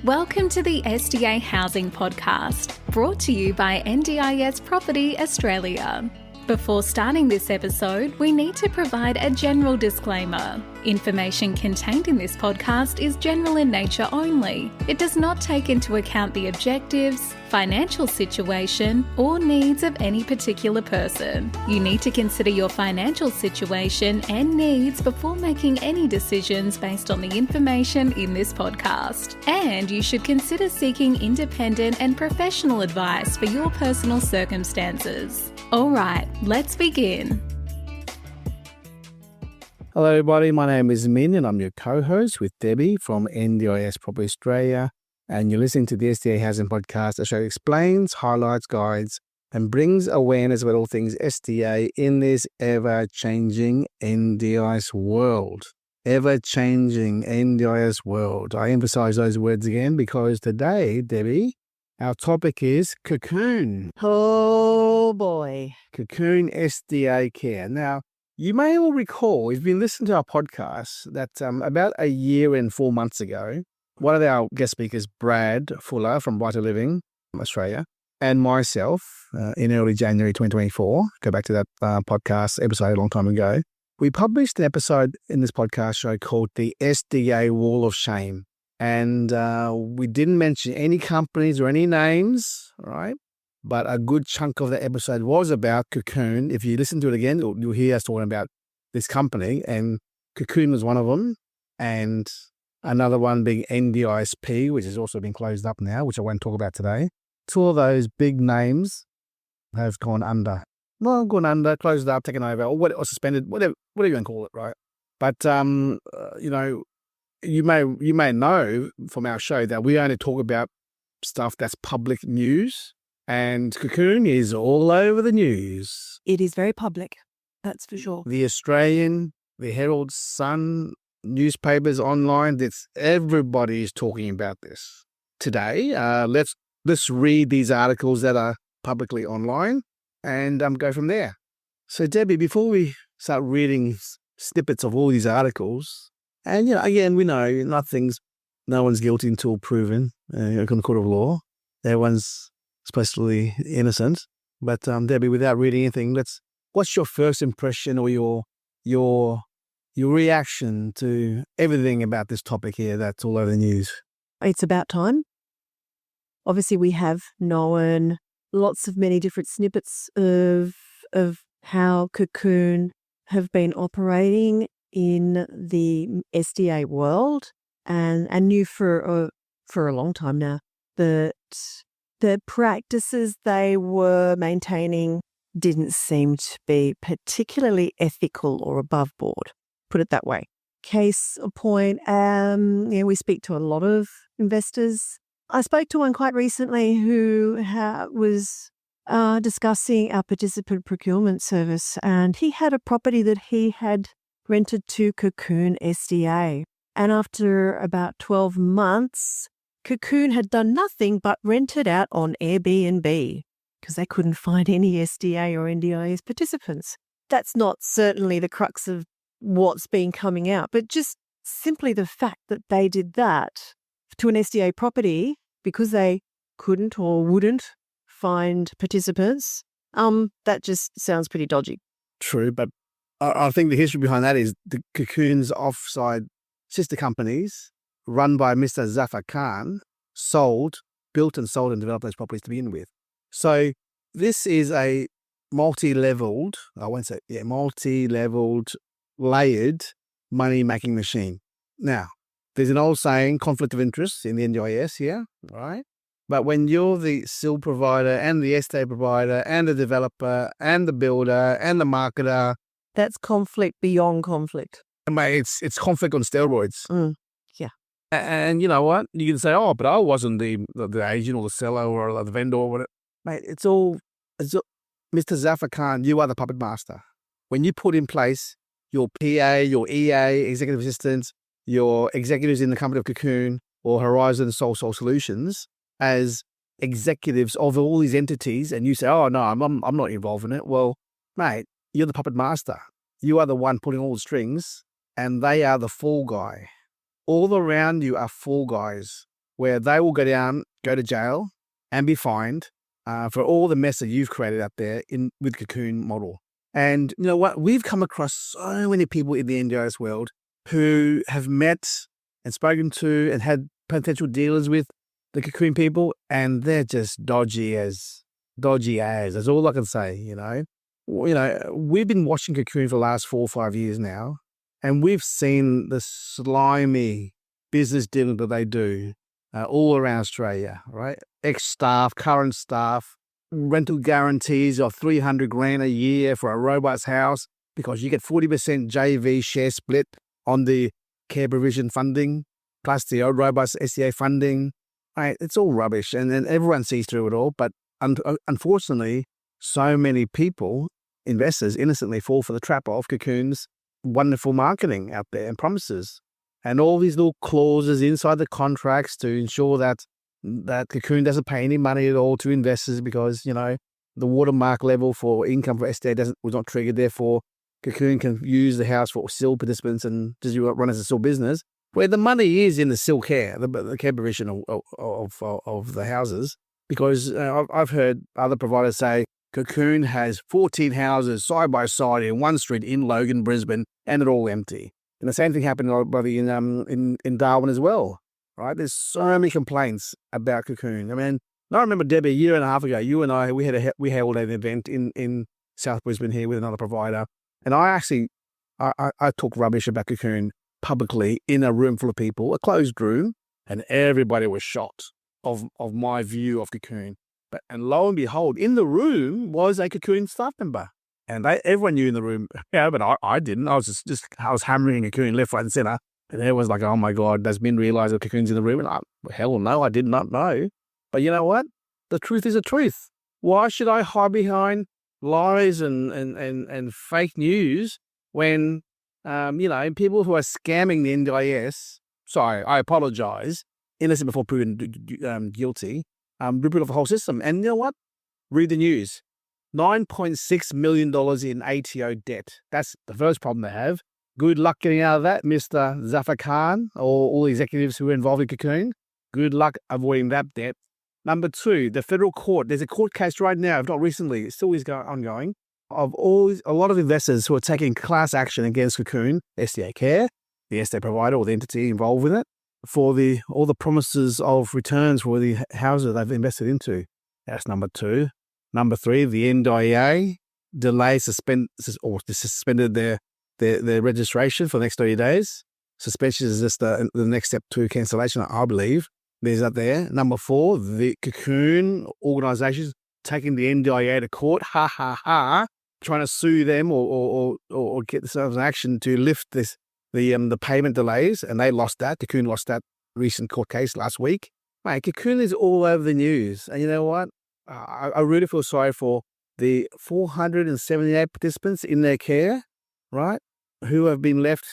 Welcome to the SDA Housing Podcast, brought to you by NDIS Property Australia. Before starting this episode, we need to provide a general disclaimer. Information contained in this podcast is general in nature only. It does not take into account the objectives, financial situation, or needs of any particular person. You need to consider your financial situation and needs before making any decisions based on the information in this podcast. And you should consider seeking independent and professional advice for your personal circumstances. All right, let's begin. Hello everybody, my name is Min and I'm your co-host with Debbie from NDIS Property Australia, and you're listening to the SDA Housing Podcast. The show explains, highlights, guides and brings awareness about all things SDA in this ever-changing NDIS world. Ever-changing NDIS world. I emphasize those words again because today, Debbie, our topic is Cocoon. Oh boy. Cocoon SDA Care. Now, you may all recall, if you've been listening to our podcast, that about a year and 4 months ago, one of our guest speakers, Brad Fuller from Brighter Living, Australia, and myself, in early January 2024, go back to that podcast episode a long time ago, we published an episode in this podcast show called the SDA Wall of Shame. And we didn't mention any companies or any names, right? But a good chunk of the episode was about Cocoon. If you listen to it again, you'll hear us talking about this company, and Cocoon was one of them, and another one being NDISP, which has also been closed up now, which I won't talk about today. Two of those big names have gone under. Well, gone under, closed up, taken over, or suspended, whatever you want to call it, right? But, you may know from our show that we only talk about stuff that's public news, and Cocoon is all over the news. It is very public, that's for sure. The Australian, the Herald Sun, newspapers online, everybody is talking about this. Today, let's read these articles that are publicly online and go from there. So Debbie, before we start reading snippets of all these articles, and again, we know no one's guilty until proven in the court of law. Everyone's supposedly innocent. But Debbie, without reading anything, what's your first impression or your reaction to everything about this topic here that's all over the news? It's about time. Obviously, we have known many different snippets of how Cocoon have been operating in the SDA world, and knew for a long time now that the practices they were maintaining didn't seem to be particularly ethical or above board, put it that way. Case in point, we speak to a lot of investors. I spoke to one quite recently who was discussing our participant procurement service, and he had a property that he had rented to Cocoon SDA. And after about 12 months, Cocoon had done nothing but rent it out on Airbnb because they couldn't find any SDA or NDIS participants. That's not certainly the crux of what's been coming out, but just simply the fact that they did that to an SDA property because they couldn't or wouldn't find participants, that just sounds pretty dodgy. True, but I think the history behind that is the Cocoon's offside sister companies run by Mr. Zafar Khan built and sold and developed those properties to begin with. So this is a multi-leveled, layered money-making machine. Now, there's an old saying, conflict of interest in the NDIS here, right? But when you're the SIL provider and the SDA provider and the developer and the builder and the marketer, that's conflict beyond conflict. Mate, it's conflict on steroids. Yeah. And you know what? You can say, oh, but I wasn't the agent or the seller or the vendor or whatever. Mate, it's all Mr. Zafar Khan, you are the puppet master. When you put in place your PA, your EA, executive assistants, your executives in the company of Cocoon or Horizon SolSolutions as executives of all these entities, and you say, oh, no, I'm not involved in it. Well, mate, you're the puppet master. You are the one pulling all the strings, and they are the fall guy. All around you are fall guys. where they will go to jail and be fined for all the mess that you've created out there with Cocoon model. And you know what? We've come across so many people in the NDIS world who have met and spoken to and had potential dealers with the Cocoon people, and they're just dodgy as. That's all I can say, We've been watching Cocoon for the last 4 or 5 years now, and we've seen the slimy business dealing that they do all around Australia, right? Ex-staff, current staff, rental guarantees of $300,000 a year for a robot's house because you get 40% JV share split on the care provision funding, plus the old robot's SDA funding. Right? It's all rubbish, and then everyone sees through it all. But unfortunately, so many people, investors, innocently fall for the trap of Cocoon's wonderful marketing out there and promises, and all these little clauses inside the contracts to ensure that Cocoon doesn't pay any money at all to investors because, the watermark level for income for SDA was not triggered. Therefore, Cocoon can use the house for SIL participants and just run as a SIL business, where the money is in the SIL care, the care provision of the houses. Because I've heard other providers say Cocoon has 14 houses side by side in one street in Logan, Brisbane, and they're all empty. And the same thing happened in Darwin as well. Right? There's so many complaints about Cocoon. I mean, I remember, Debbie, a year and a half ago, you and I, we held an event in South Brisbane here with another provider, and I talk rubbish about Cocoon publicly in a room full of people, a closed room, and everybody was shocked of my view of Cocoon. And lo and behold, in the room was a Cocoon staff member, and everyone knew in the room. Yeah, but I didn't. I was I was hammering Cocoon left, right, and center. And everyone's like, oh my God, does Ben realize that Cocoon's in the room? And hell no, I did not know. But you know what? The truth is the truth. Why should I hide behind lies and fake news when, people who are scamming the NDIS, sorry, I apologize, innocent before proven guilty, rip off the whole system. And you know what? Read the news. $9.6 million in ATO debt. That's the first problem they have. Good luck getting out of that, Mr. Zafar Khan, or all the executives who are involved in Cocoon. Good luck avoiding that debt. Number 2, the federal court. There's a court case right now, if not recently, it still is ongoing, of a lot of investors who are taking class action against Cocoon, SDA Care, the SDA provider or the entity involved with it, for all the promises of returns for the houses they've invested into. That's number 2. Number 3, the NDIA suspended their registration for the next 30 days. Suspension is just the next step to cancellation, I believe. There's that there. Number 4, the Cocoon organisations taking the NDIA to court, trying to sue them or get themselves in action to lift the payment delays, and they lost that. Cocoon lost that recent court case last week. Mate, Cocoon is all over the news, and you know what? I really feel sorry for the 478 participants in their care, right, who have been left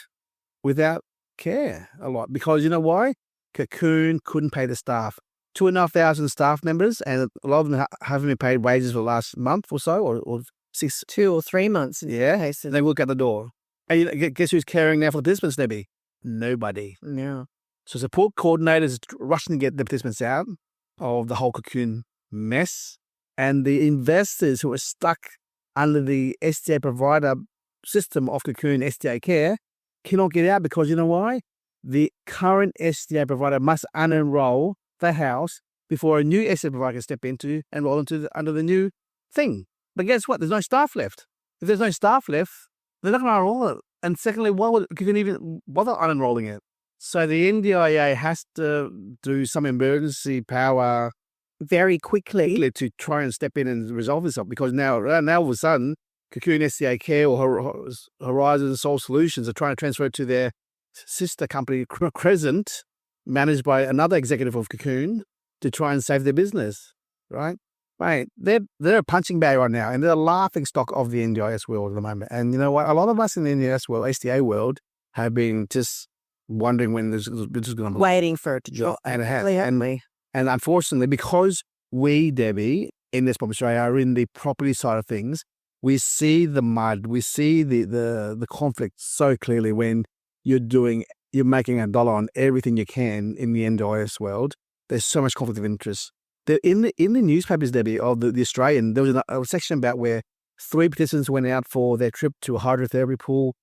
without care a lot. Because you know why? Cocoon couldn't pay the staff. 2,500 staff members, and a lot of them haven't been paid wages for the last month or so, or 2 or 3 months. Yeah, they walk out the door. And guess who's caring now for the participants, Debbie? Nobody. Yeah. So support coordinators rushing to get the participants out of the whole Cocoon mess, and the investors who are stuck under the SDA provider system of Cocoon SDA Care cannot get out because you know why? The current SDA provider must unenroll the house before a new SDA provider can step into and roll under the new thing. But guess what? There's no staff left. If there's no staff left, they're not going to unroll it. And secondly, why would Cocoon even bother unenrolling it? So the NDIA has to do some emergency power very quickly to try and step in and resolve this up, because now all of a sudden, Cocoon SDA Care or Horizon SolSolutions are trying to transfer it to their sister company, Crescent, managed by another executive of Cocoon, to try and save their business, right? Mate, they're a punching bag right now, and they're a laughing stock of the NDIS world at the moment. And you know what? A lot of us in the NDIS world, SDA world, have been just wondering when this is going to... Waiting for it to drop. And it has. And unfortunately, because we, Debbie, in this property Australia, are in the property side of things, we see the mud, we see the conflict so clearly when you're making $1 on everything you can in the NDIS world. there's so much conflict of interest. In the newspapers, Debbie, of the Australian, there was a section about where 3 participants went out for their trip to a hydrotherapy pool,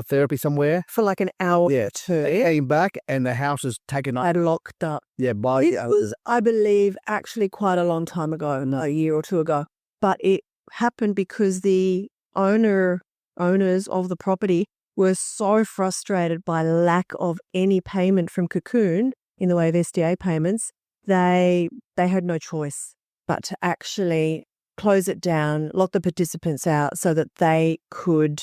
therapy somewhere. For like an hour. Yeah. They came back and the house was taken up. I'd locked up. Yeah, by It was, I believe, actually quite a long time ago, a year or two ago. But it happened because the owners of the property were so frustrated by lack of any payment from Cocoon in the way of SDA payments, they had no choice but to actually close it down, lock the participants out so that they could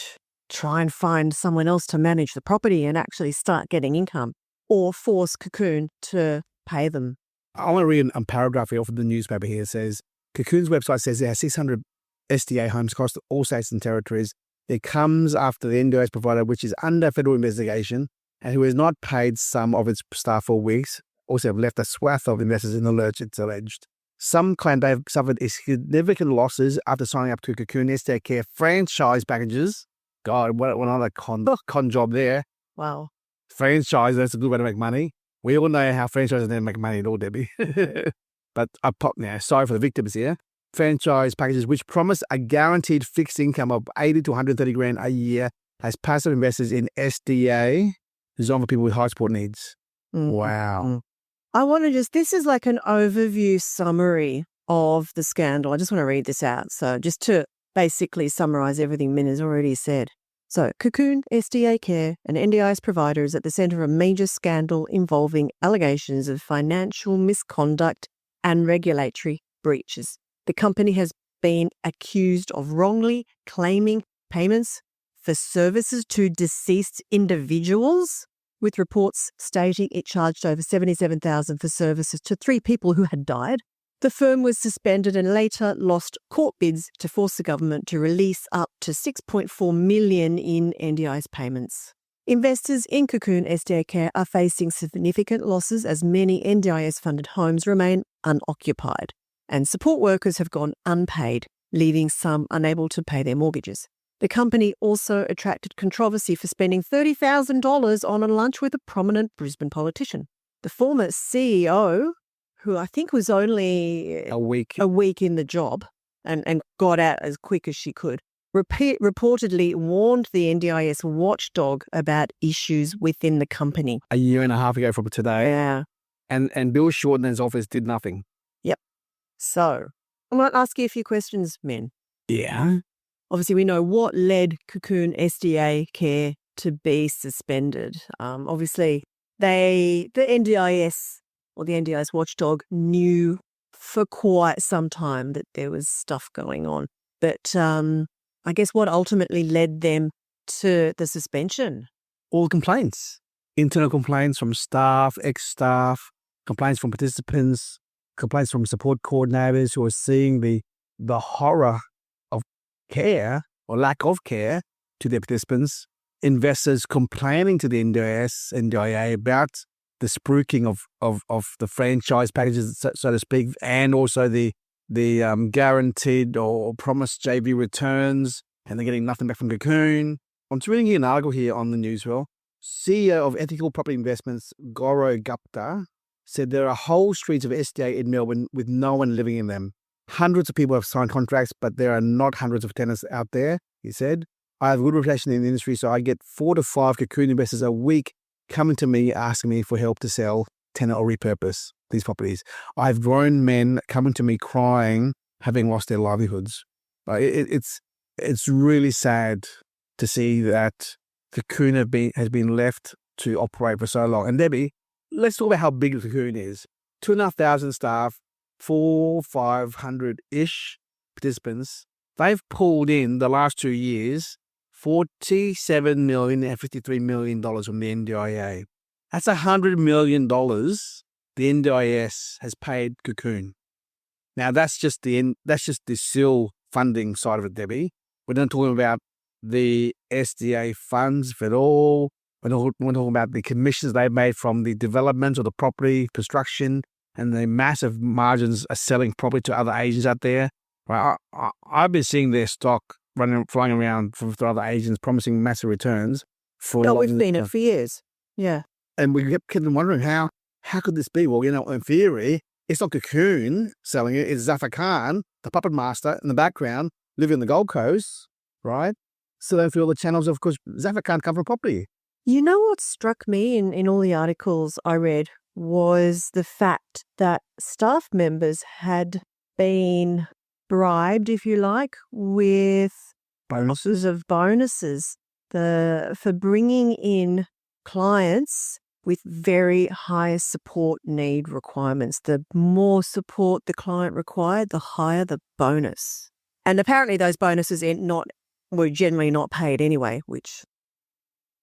try and find someone else to manage the property and actually start getting income, or force Cocoon to pay them. I want to read a paragraph here off of the newspaper here. It says, Cocoon's website says there are 600 SDA homes across all states and territories. It comes after the NDIS provider, which is under federal investigation, and who has not paid some of its staff for weeks, also have left a swath of investors in the lurch, it's alleged. Some claim they have suffered significant losses after signing up to Cocoon SDA Care franchise packages. God, what another con job there. Wow. Franchise, that's a good way to make money. We all know how franchises never make money at all, Debbie. But sorry for the victims here. Franchise packages which promise a guaranteed fixed income of 80 to 130 grand a year as passive investors in SDA, designed for people with high support needs. Wow. I want to this is like an overview summary of the scandal. I just want to read this out. So just to basically summarize everything Min has already said. So Cocoon, SDA Care, and NDIS provider is at the center of a major scandal involving allegations of financial misconduct and regulatory breaches. The company has been accused of wrongly claiming payments for services to deceased individuals, with reports stating it charged over $77,000 for services to 3 people who had died. The firm was suspended and later lost court bids to force the government to release up to $6.4 million in NDIS payments. Investors in Cocoon SDA Care are facing significant losses as many NDIS-funded homes remain unoccupied, and support workers have gone unpaid, leaving some unable to pay their mortgages. The company also attracted controversy for spending $30,000 on a lunch with a prominent Brisbane politician. The former CEO, who I think was only a week in the job and got out as quick as she could, reportedly warned the NDIS watchdog about issues within the company. A year and a half ago from today. Yeah. And Bill Shorten and his office did nothing. Yep. So I might ask you a few questions, Min. Yeah. Obviously, we know what led Cocoon SDA Care to be suspended. Obviously, the NDIS or the NDIS watchdog knew for quite some time that there was stuff going on. But I guess what ultimately led them to the suspension? All complaints. Internal complaints from staff, ex-staff, complaints from participants, complaints from support coordinators who are seeing the horror of care or lack of care to their participants, investors complaining to the NDIA about the spruiking of the franchise packages, so to speak, and also the guaranteed or promised JV returns, and they're getting nothing back from Cocoon. I'm just reading an article here on the Newswell. CEO of Ethical Property Investments, Gaurav Gupta, said there are whole streets of SDA in Melbourne with no one living in them. Hundreds of people have signed contracts, but there are not hundreds of tenants out there, he said. I have a good reputation in the industry, so I get 4 to 5 Cocoon investors a week coming to me asking me for help to sell, tenant, or repurpose these properties. I have grown men coming to me crying, having lost their livelihoods. It's really sad to see that Cocoon has been left to operate for so long. And Debbie, let's talk about how big Cocoon is. 2,500 staff, 500-ish participants. They've pulled in the last 2 years $47 million and $53 million from the NDIA. That's $100 million the NDIS has paid Cocoon. Now that's just the SIL funding side of it, Debbie. We're not talking about the SDA funds at all. We're talking about the commissions they've made from the development of the property, construction, and the massive margins are selling property to other agents out there. Right? I've been seeing their stock flying around for other agents promising massive returns. We've seen it for years. Yeah. And we kept wondering how how could this be? Well, in theory, it's not Cocoon selling it. It's Zafar Khan, the puppet master in the background, living on the Gold Coast, right? So they feel the channels, of course, Zafar Khan come from property. You know what struck me in all the articles I read was the fact that staff members had been bribed, if you like, with bonuses for bringing in clients with very high support need requirements. The more support the client required, the higher the bonus. And apparently those bonuses were generally not paid anyway, which...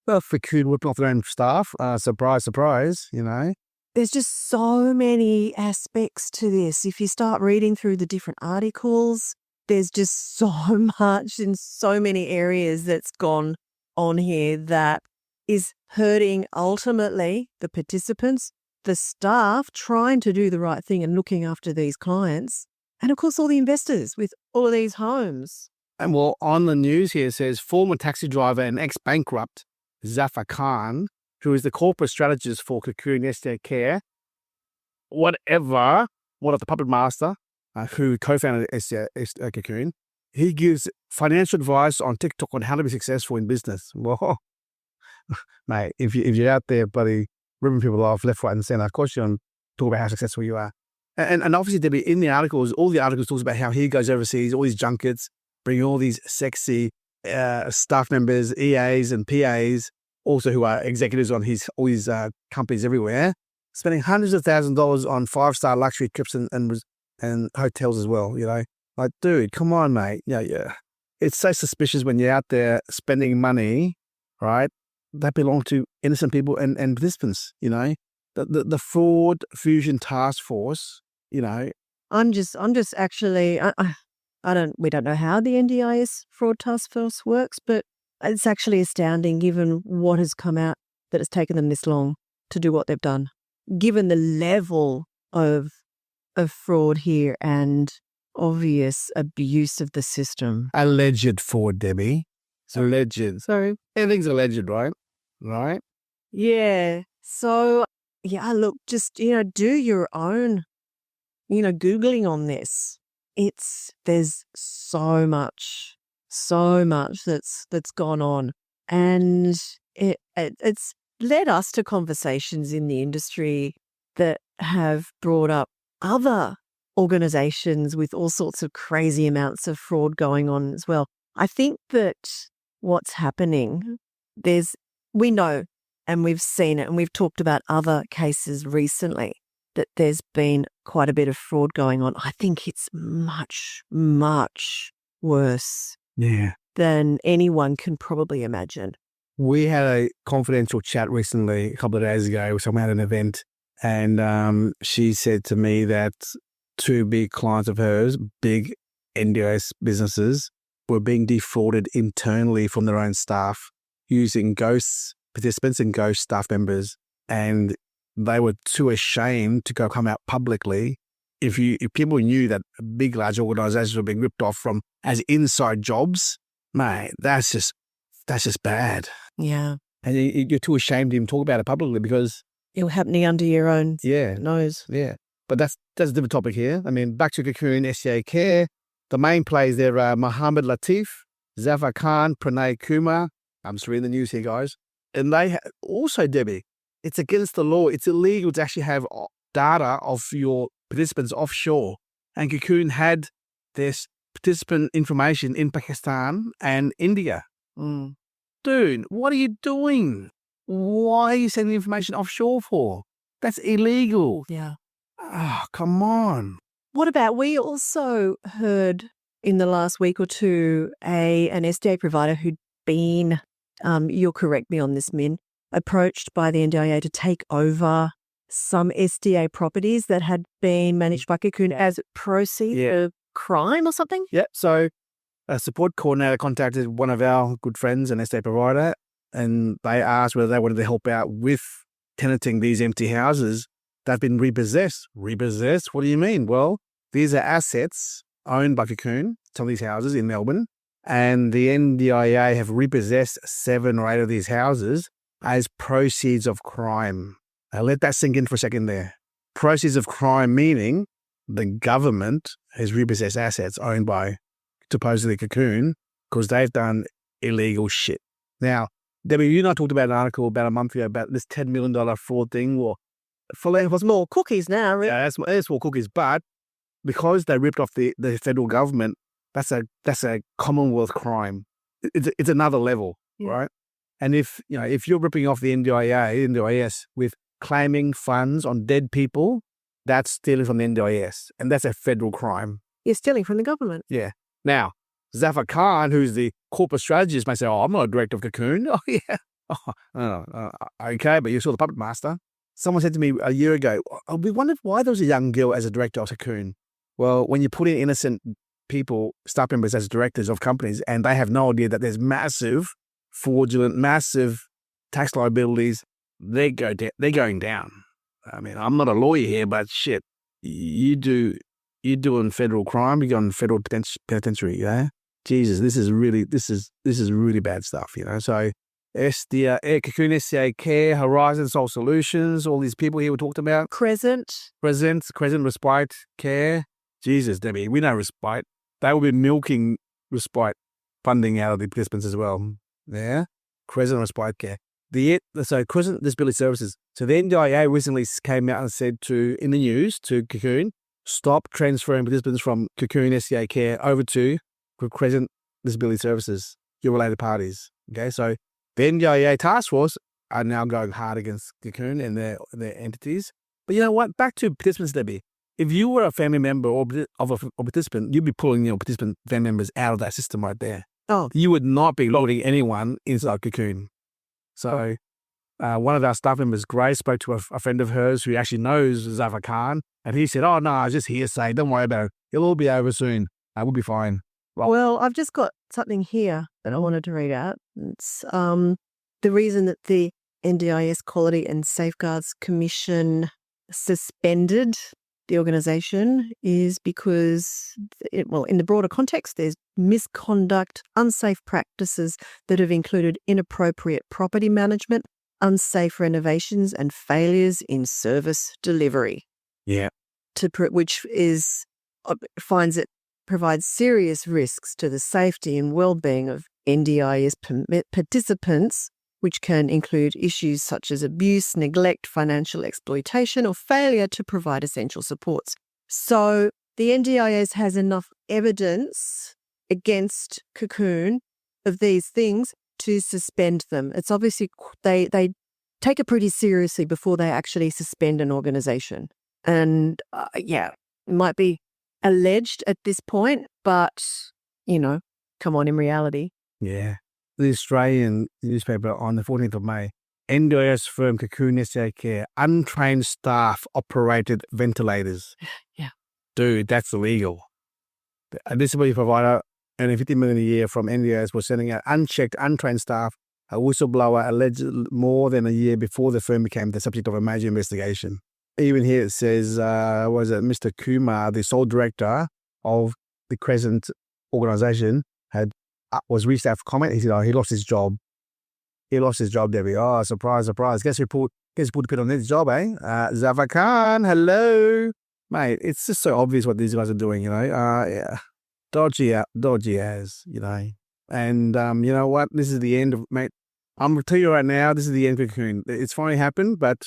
Well, Cocoon whipping off their own staff, surprise, surprise, There's just so many aspects to this. If you start reading through the different articles, there's just so much in so many areas that's gone on here that is hurting ultimately the participants, the staff trying to do the right thing and looking after these clients, and of course all the investors with all of these homes. And well, on the news here it says former taxi driver and ex-bankrupt Zafar Khan, who is the corporate strategist for Cocoon SDA Care, one of the puppet master who co-founded SDA Cocoon, he gives financial advice on TikTok on how to be successful in business. Well, mate, if you're out there, buddy, ripping people off left, right, and center, of course you're going to talk about how successful you are. And obviously, Debbie, in the articles, all the articles talks about how he goes overseas, all these junkets, bringing all these sexy staff members, EAs and PAs, also who are executives on all his companies everywhere, spending hundreds of thousands of dollars on 5-star luxury trips and hotels as well. Like, dude, come on, mate. Yeah. It's so suspicious when you're out there spending money, right, that belong to innocent people and participants. The fraud fusion task force. I'm just actually, we don't know how the NDIS fraud task force works, but it's actually astounding given what has come out that it's taken them this long to do what they've done, given the level of fraud here and obvious abuse of the system. Alleged fraud, Debbie. It's alleged. Sorry. Everything's alleged, right? Right? Yeah. So, yeah, look, just, do your own, Googling on this. There's so much that's gone on. And it's led us to conversations in the industry that have brought up other organizations with all sorts of crazy amounts of fraud going on as well. I think that what's happening, we know and we've seen it and we've talked about other cases recently that there's been quite a bit of fraud going on. I think it's much, much worse than anyone can probably imagine. We had a confidential chat recently, a couple of days ago, someone at an event, and she said to me that 2 big clients of hers, big NDIS businesses, were being defrauded internally from their own staff using ghost participants and ghost staff members. And they were too ashamed to come out publicly. If people knew that big, large organizations were being ripped off from as inside jobs, mate, that's just bad. Yeah. And you're too ashamed to even talk about it publicly because it'll happening under your own nose. Yeah. But that's a different topic here. I mean, back to Cocoon SDA Care. The main players there are Mohammed Latif, Zafar Khan, Pranay Kumar. I'm just reading the news here, guys. And they also, Debbie, it's against the law. It's illegal to actually have data of your participants offshore. And Cocoon had this participant information in Pakistan and India. Dude, what are you doing? Why are you sending information offshore for? That's illegal. Yeah. Oh, come on. What about, we also heard in the last week or two an SDA provider who'd been, you'll correct me on this, Min, approached by the NDIA to take over some SDA properties that had been managed by Cocoon as proceeds of crime or something? Yeah, so a support coordinator contacted one of our good friends, an SDA provider, and they asked whether they wanted to help out with tenanting these empty houses that have been repossessed. Repossessed? What do you mean? Well, these are assets owned by Cocoon, some of these houses in Melbourne, and the NDIA have repossessed 7 or 8 of these houses as proceeds of crime. Let that sink in for a second there. Proceeds of crime, meaning the government has repossessed assets owned by supposedly Cocoon because they've done illegal shit. Now, Debbie, you and I talked about an article about a month ago about this $10 million fraud thing. Or It's more cookies now, really. yeah, that's more cookies. But because they ripped off the federal government, that's a Commonwealth crime. It's another level, right? And if you're ripping off the NDIS with claiming funds on dead people, that's stealing from the NDIS, and that's a federal crime. You're stealing from the government. Yeah. Now, Zafar Khan, who's the corporate strategist, may say, "Oh, I'm not a director of Cocoon." Oh, yeah. Oh, okay, but you're still the puppet master. Someone said to me a year ago, we wondered why there was a young girl as a director of Cocoon. Well, when you put in innocent people, staff members as directors of companies, and they have no idea that there's massive fraudulent, massive tax liabilities, they're going down. I mean, I'm not a lawyer here, but shit, you're doing federal crime, you're going federal penitentiary, yeah? Jesus, this is really bad stuff, So SDA, Cocoon, SDA Care, Horizon SolSolutions, all these people here we talked about. Crescent Respite Care. Jesus, Debbie, we know Respite. They will be milking Respite funding out of the participants as well. Yeah? Crescent Respite Care. So Crescent Disability Services. So the NDIA recently came out and said in the news to Cocoon, stop transferring participants from Cocoon SDA Care over to Crescent Disability Services, your related parties. Okay, so the NDIA task force are now going hard against Cocoon and their entities. But you know what? Back to participants, Debbie. If you were a family member of a participant, you'd be pulling participant family members out of that system right there. Oh, You would not be loading anyone inside Cocoon. So one of our staff members, Grace, spoke to a friend of hers who actually knows Zafar Khan, and he said, "Oh no, it's just hearsay. Don't worry about it. It'll all be over soon. We'll be fine." well, I've just got something here that I wanted to read out. It's the reason that the NDIS Quality and Safeguards Commission suspended the organisation is because, in the broader context, there's misconduct, unsafe practices that have included inappropriate property management, unsafe renovations, and failures in service delivery. Yeah. Which finds it provides serious risks to the safety and well-being of NDIS participants, which can include issues such as abuse, neglect, financial exploitation, or failure to provide essential supports. So the NDIS has enough evidence against Cocoon of these things to suspend them. It's obviously they take it pretty seriously before they actually suspend an organisation. And it might be alleged at this point, but, come on, in reality. Yeah. The Australian newspaper on the 14th of May, NDIS firm Cocoon SDA Care, untrained staff operated ventilators. Yeah. Dude, that's illegal. A disability provider earning $50 million a year from NDIS was sending out unchecked, untrained staff, a whistleblower alleged more than a year before the firm became the subject of a major investigation. Even here it says, Mr. Kumar, the sole director of the Crescent organisation, was reached out for comment. He said, he lost his job. He lost his job, Debbie. Oh, surprise, surprise. Guess who pulled the pin on his job, eh? Zafar Khan, hello. Mate, it's just so obvious what these guys are doing, Yeah. Dodgy as, And you know what? This is the end of, mate. I'm going to tell you right now, this is the end of Cocoon. It's finally happened, but,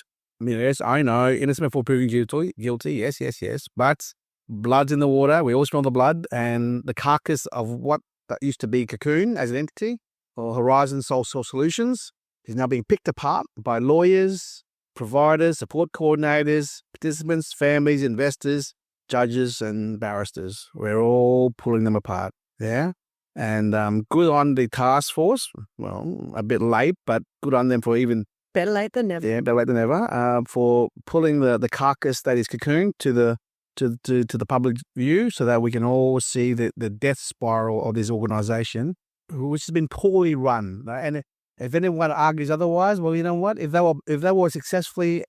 yes, I know. Innocent before proven guilty. Yes. But blood's in the water. We all smell the blood. And the carcass of what that used to be Cocoon as an entity, or Horizon SolSolutions, is now being picked apart by lawyers, providers, support coordinators, participants, families, investors, judges, and barristers. We're all pulling them apart. Yeah. And good on the task force. Well, a bit late, but good on them for even... Better late than never. Yeah, better late than never. For pulling the carcass that is Cocoon to the public view so that we can all see the death spiral of this organisation, which has been poorly run. And if anyone argues otherwise, well, you know what? If they were successfully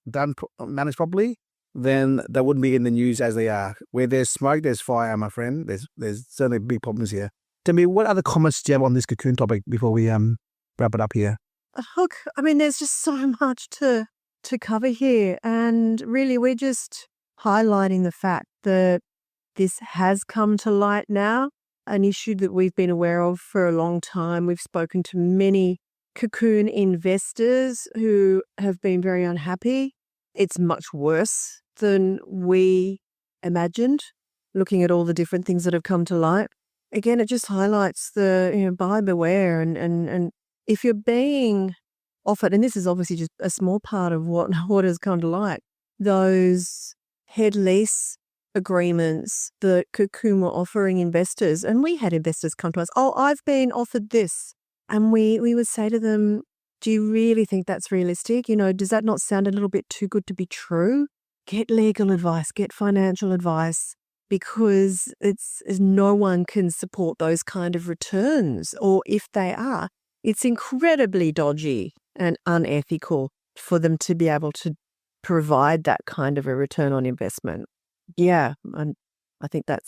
managed properly, then they wouldn't be in the news as they are. Where there's smoke, there's fire, my friend. There's certainly big problems here. Tell me, what other comments do you have on this Cocoon topic before we wrap it up here? Look, there's just so much to to cover here. And really, we're just highlighting the fact that this has come to light now, an issue that we've been aware of for a long time. We've spoken to many Cocoon investors who have been very unhappy. It's much worse than we imagined, looking at all the different things that have come to light. Again, it just highlights the, buyer beware. And if you're being offered, and this is obviously just a small part of what has come to light, those head lease agreements that Cocoon were offering investors, and we had investors come to us, I've been offered this. And we would say to them, do you really think that's realistic? Does that not sound a little bit too good to be true? Get legal advice, get financial advice, because it's no one can support those kind of returns. Or if they are, it's incredibly dodgy and unethical for them to be able to provide that kind of a return on investment. Yeah, and I think that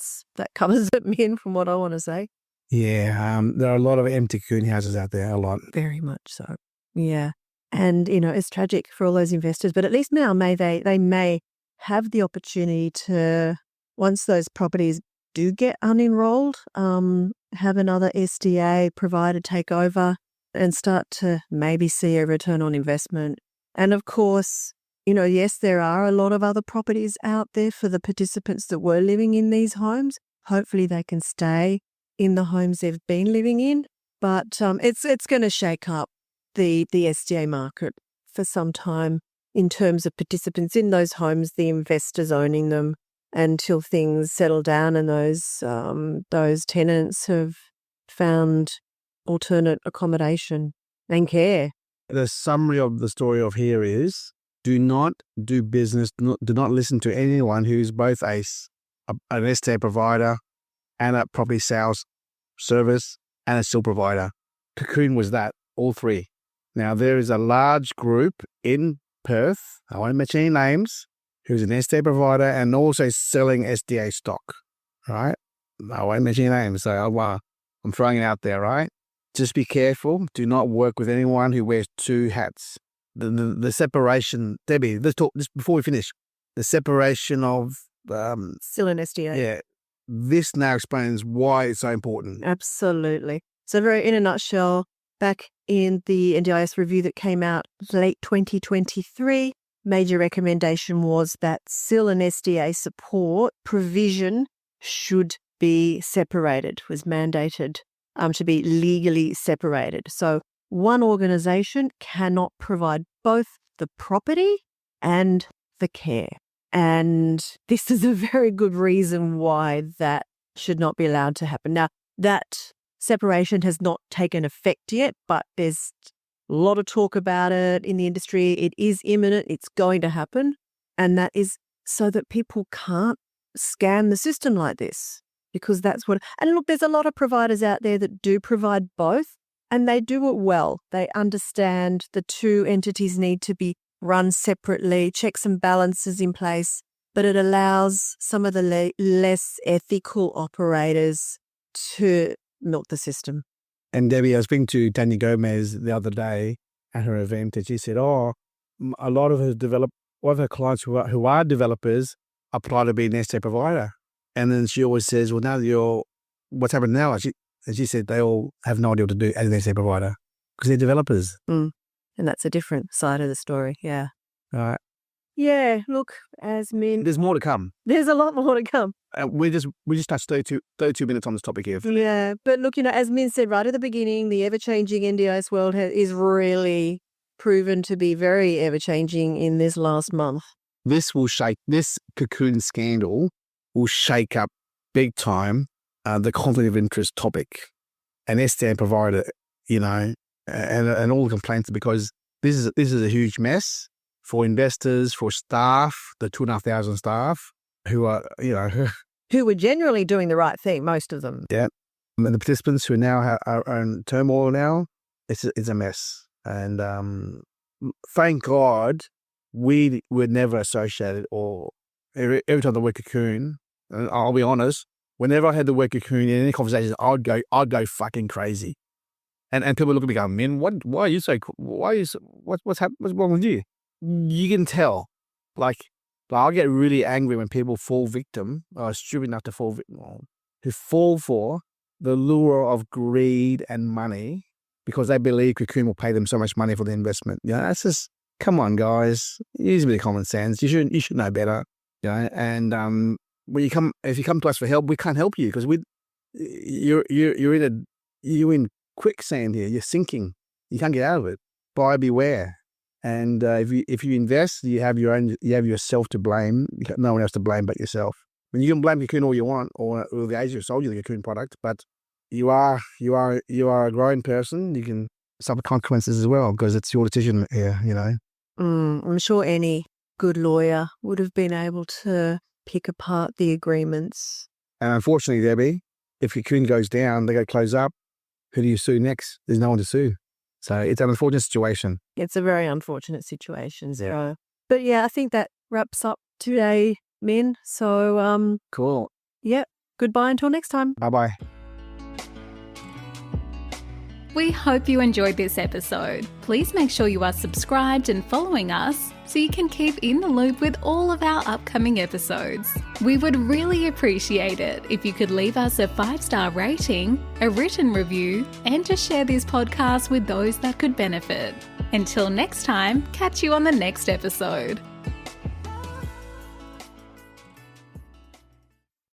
covers it, Min, from what I want to say. Yeah, there are a lot of empty Cocoon houses out there, a lot. Very much so. Yeah. And, it's tragic for all those investors, but at least now they may have the opportunity to, once those properties do get unenrolled, have another SDA provider take over and start to maybe see a return on investment. And of course, yes, there are a lot of other properties out there for the participants that were living in these homes. Hopefully they can stay in the homes they've been living in, but it's going to shake up the SDA market for some time in terms of participants in those homes, the investors owning them, until things settle down and those tenants have found alternate accommodation and care. The summary of the story of here is, do not do business, do not listen to anyone who's both an SDA provider and a property sales service and a still provider. Cocoon was that, all three. Now, there is a large group in Perth, I won't mention any names, who's an SDA provider and also selling SDA stock, right? I won't mention any names, so I'm throwing it out there, right? Just be careful. Do not work with anyone who wears two hats. The separation, Debbie, let's talk just before we finish. The separation of Still an SDA. Yeah. This now explains why it's so important. Absolutely. So in a nutshell, back in the NDIS review that came out late 2023, major recommendation was that SIL and SDA support provision should be separated, was mandated to be legally separated. So one organisation cannot provide both the property and the care. And this is a very good reason why that should not be allowed to happen. Now, that separation has not taken effect yet, but there's a lot of talk about it in the industry. It is imminent. It's going to happen. And that is so that people can't scam the system like this, because that's what... And look, there's a lot of providers out there that do provide both, and they do it well. They understand the two entities need to be run separately, checks and balances in place, but it allows some of the less ethical operators to milk the system. And Debbie, I was speaking to Tanya Gomez the other day at her event, and she said, a lot of her clients who are developers apply to be an SDA provider. And then she always says, well, now what's happened now? And she said they all have no idea what to do as an SDA provider because they're developers. And that's a different side of the story, yeah. Right. Yeah, look, Asmin... There's more to come. There's a lot more to come. We just touched 32 minutes on this topic here. Yeah, but look, as Min said right at the beginning, the ever-changing NDIS world is really proven to be very ever-changing in this last month. This Cocoon scandal will shake up big time the conflict of interest topic. An SDA provider, and all the complaints, because this is a huge mess for investors, for staff, the 2,500 staff who are, who were generally doing the right thing, most of them. Yeah. And the participants who now are in turmoil now, it's a mess. And thank God we were never associated, or every time the word Cocoon, and I'll be honest, whenever I had the word Cocoon in any conversations, I'd go fucking crazy. And people look at me going, man, what's wrong with you? you can tell. Like I'll get really angry when people fall victim, or are stupid enough to fall victim, who fall for the lure of greed and money because they believe Cocoon will pay them so much money for the investment. That's just, come on, guys. Use a bit of common sense. You should know better. And if you come to us for help, we can't help you because you're in quicksand here. You're sinking. You can't get out of it. Buyer beware. And if you invest, you have yourself to blame. You got no one else to blame but yourself. I mean, you can blame Cocoon all you want, or the agent who sold you the Cocoon product, but you are a growing person. You can suffer consequences as well because it's your decision here. I'm sure any good lawyer would have been able to pick apart the agreements. And unfortunately, Debbie, if Cocoon goes down, they go close up. Who do you sue next? There's no one to sue. So it's an unfortunate situation. It's a very unfortunate situation, Zero. But yeah, I think that wraps up today, Min. So Cool. Yeah, goodbye until next time. Bye-bye. We hope you enjoyed this episode. Please make sure you are subscribed and following us so you can keep in the loop with all of our upcoming episodes. We would really appreciate it if you could leave us a 5-star rating, a written review, and to share this podcast with those that could benefit. Until next time, catch you on the next episode.